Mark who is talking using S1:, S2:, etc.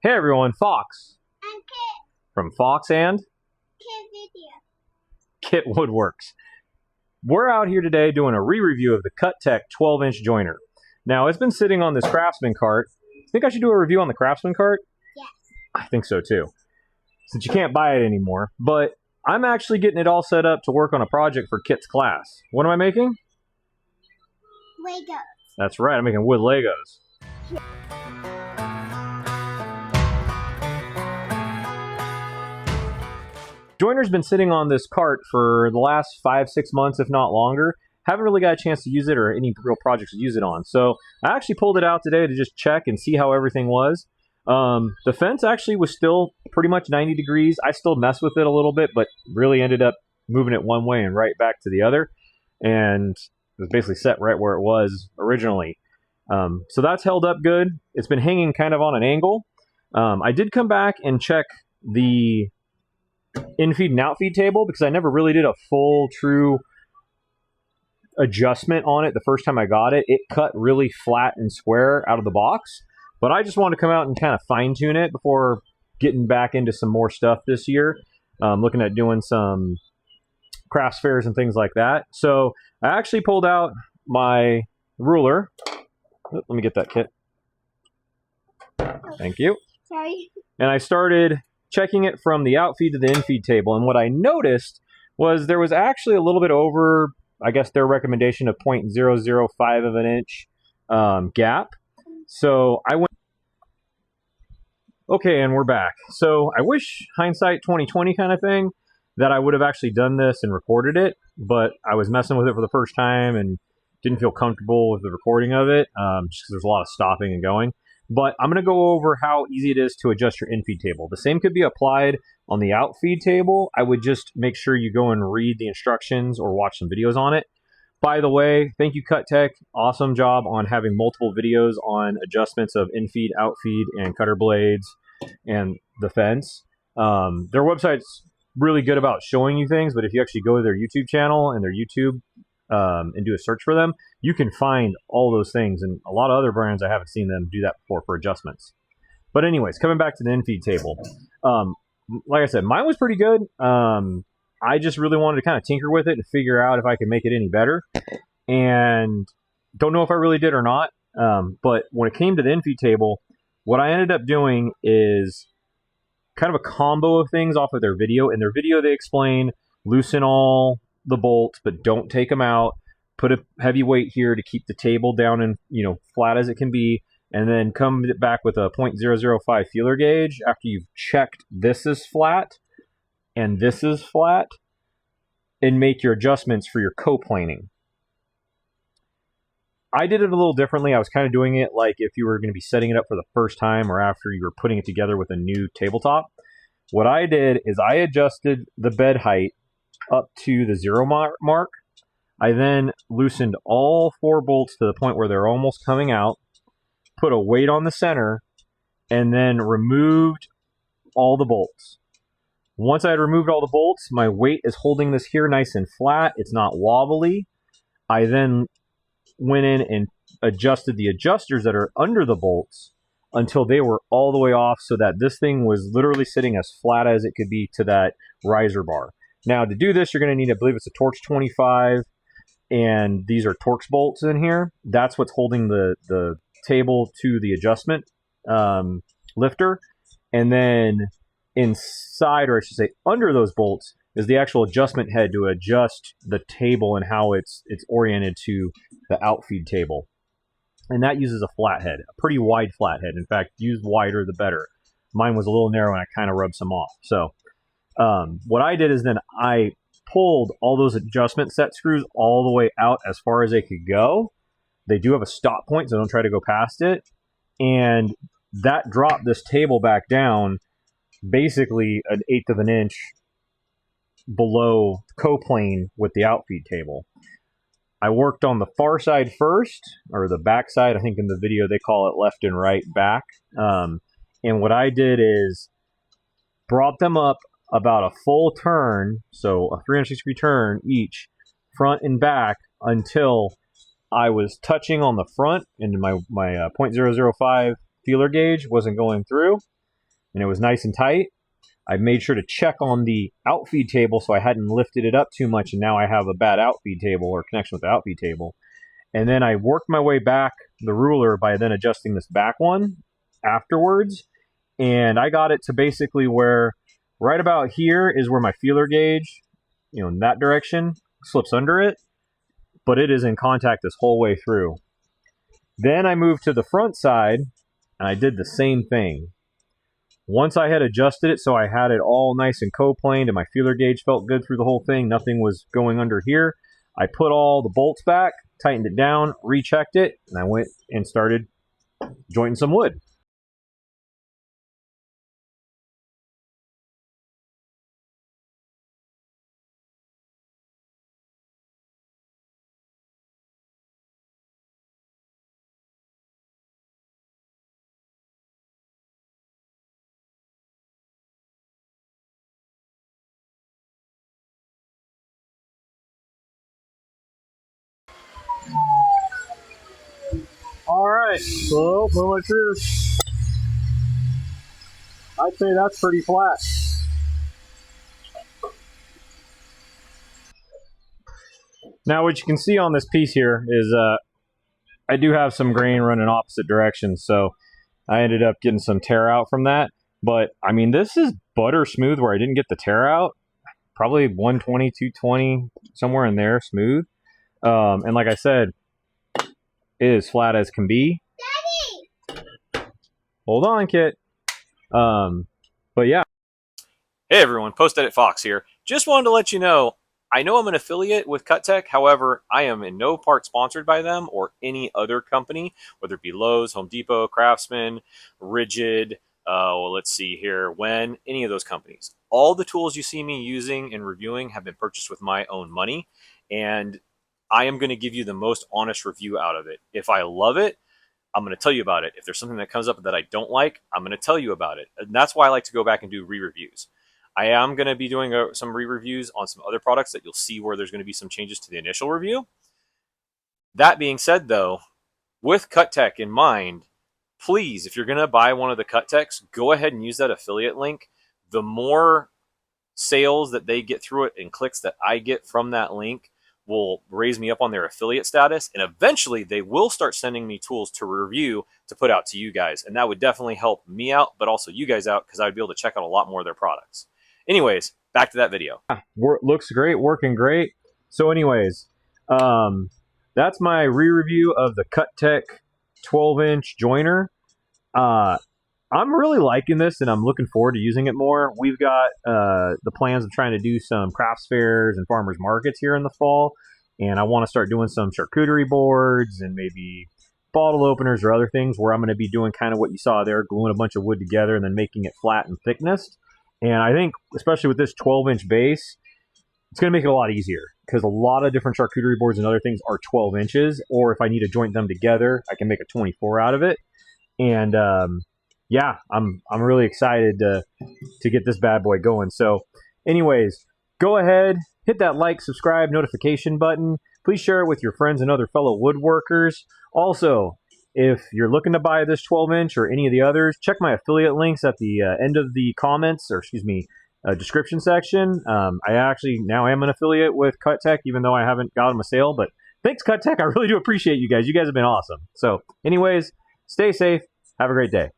S1: Hey everyone, Fox.
S2: I'm Kit.
S1: From Fox and
S2: Kit
S1: Kit WoodWorks. We're out here today doing a re-review of the Cutech 12-inch joiner. Now, it's been sitting on this Craftsman cart. Think I should do a review on the Craftsman cart?
S2: Yes.
S1: I think so too, since you can't buy it anymore. But I'm actually getting it all set up to work on a project for Kit's class. What am I making?
S2: Legos.
S1: That's right, I'm making wood Legos. Joiner's been sitting on this cart for the last 5-6 months, if not longer. Haven't really got a chance to use it or any real projects to use it on. So I actually pulled it out today to just check and see how everything was. The fence actually was still pretty much 90 degrees. I still mess with it a little bit, but really ended up moving it one way and right back to the other. And it was basically set right where it was originally. So that's held up good. It's been hanging kind of on an angle. I did come back and check the Infeed and Outfeed table because I never really did a full, true adjustment on it the first time I got it. It cut really flat and square out of the box, but I just wanted to come out and kind of fine-tune it before getting back into some more stuff this year. Looking at doing some crafts fairs and things like that. So I actually pulled out my ruler. Let me get that, Kit. Thank you.
S2: Sorry.
S1: And I started checking it from the Outfeed to the Infeed table. And what I noticed was there was actually a little bit over, I guess, their recommendation of 0.005 of an inch gap. So I went, okay, and we're back. So I wish, hindsight 2020 kind of thing, that I would have actually done this and recorded it, but I was messing with it for the first time and didn't feel comfortable with the recording of it, just because there's a lot of stopping and going. But I'm going to go over how easy it is to adjust your Infeed table. The same could be applied on the Outfeed table. I would just make sure you go and read the instructions or watch some videos on it. By the way, thank you, Cutech. Awesome job on having multiple videos on adjustments of Infeed, Outfeed, and cutter blades and the fence. Their website's really good about showing you things, but if you actually go to their YouTube channel and their YouTube and do a search for them, you can find all those things. And a lot of other brands, I haven't seen them do that before for adjustments. But anyways, coming back to the Infeed table. Like I said, mine was pretty good. I just really wanted to kind of tinker with it and figure out if I could make it any better. And don't know if I really did or not. But when it came to the Infeed table, what I ended up doing is kind of a combo of things off of their video. In their video, they explain loosen all the bolts, but don't take them out. Put a heavy weight here to keep the table down and, flat as it can be. And then come back with a 0.005 feeler gauge after you've checked this is flat and this is flat, and make your adjustments for your coplaning. I did it a little differently. I was kind of doing it like if you were going to be setting it up for the first time or after you were putting it together with a new tabletop. What I did is I adjusted the bed height up to the 0 mark. I then loosened all 4 bolts to the point where they're almost coming out, put a weight on the center, and then removed all the bolts. Once I had removed all the bolts, my weight is holding this here nice and flat. It's not wobbly. I then went in and adjusted the adjusters that are under the bolts until they were all the way off, so that this thing was literally sitting as flat as it could be to that riser bar. Now, to do this, you're going to need, I believe it's a Torx 25, and these are Torx bolts in here. That's what's holding the table to the adjustment lifter. And then inside, or I should say under those bolts, is the actual adjustment head to adjust the table and how it's oriented to the Outfeed table. And that uses a flathead, a pretty wide flathead. In fact, use wider the better. Mine was a little narrow and I kind of rubbed some off. So what I did is then I pulled all those adjustment set screws all the way out as far as they could go. They do have a stop point, so don't try to go past it. And that dropped this table back down basically 1/8 of an inch below coplane with the Outfeed table. I worked on the far side first, or the back side. I think in the video they call it left and right back. And what I did is brought them up about a full turn, so a 360-degree turn each, front and back, until I was touching on the front and my 0.005 feeler gauge wasn't going through. and it was nice and tight. I made sure to check on the outfeed table so I hadn't lifted it up too much, and now I have a bad outfeed table or connection with the outfeed table. And then I worked my way back the ruler by then adjusting this back one afterwards. And I got it to basically where right about here is where my feeler gauge, in that direction, slips under it. But it is in contact this whole way through. Then I moved to the front side, and I did the same thing. Once I had adjusted it so I had it all nice and coplaned and my feeler gauge felt good through the whole thing, nothing was going under here, I put all the bolts back, tightened it down, rechecked it, and I went and started jointing some wood. All right, so moment of truth. I'd say that's pretty flat. Now what you can see on this piece here is I do have some grain running opposite directions, so I ended up getting some tear out from that. But I mean, this is butter smooth where I didn't get the tear out. Probably 120, 220, somewhere in there, smooth. And like I said, it is flat as can be. Daddy! Hold on, Kit. But yeah.
S3: Hey everyone, Post Edit Fox here. Just wanted to let you know, I know I'm an affiliate with Cutech, however, I am in no part sponsored by them or any other company, whether it be Lowe's, Home Depot, Craftsman, Rigid, let's see here, When, any of those companies. All the tools you see me using and reviewing have been purchased with my own money, and I am going to give you the most honest review out of it. If I love it, I'm going to tell you about it. If there's something that comes up that I don't like, I'm going to tell you about it. And that's why I like to go back and do re-reviews. I am going to be doing some re-reviews on some other products that you'll see where there's going to be some changes to the initial review. That being said, though, with Cutech in mind, please, if you're going to buy one of the Cutechs, go ahead and use that affiliate link. The more sales that they get through it and clicks that I get from that link will raise me up on their affiliate status, and eventually they will start sending me tools to review to put out to you guys, and that would definitely help me out, but also you guys out, because I would be able to check out a lot more of their products. Anyways, back to that video.
S1: Looks great, working great. So anyways, that's my re-review of the Cutech 12-inch joiner. I'm really liking this, and I'm looking forward to using it more. We've got the plans of trying to do some crafts fairs and farmers markets here in the fall, and I want to start doing some charcuterie boards and maybe bottle openers or other things where I'm going to be doing kind of what you saw there, gluing a bunch of wood together and then making it flat and thickness. And I think, especially with this 12-inch base, it's going to make it a lot easier because a lot of different charcuterie boards and other things are 12 inches, or if I need to joint them together, I can make a 24 out of it. And yeah, I'm really excited to get this bad boy going. So anyways, go ahead, hit that like, subscribe, notification button. Please share it with your friends and other fellow woodworkers. Also, if you're looking to buy this 12-inch or any of the others, check my affiliate links at the end of the comments, or excuse me, description section. I actually now am an affiliate with Cutech, even though I haven't got them a sale. But thanks, Cutech. I really do appreciate you guys. You guys have been awesome. So anyways, stay safe. Have a great day.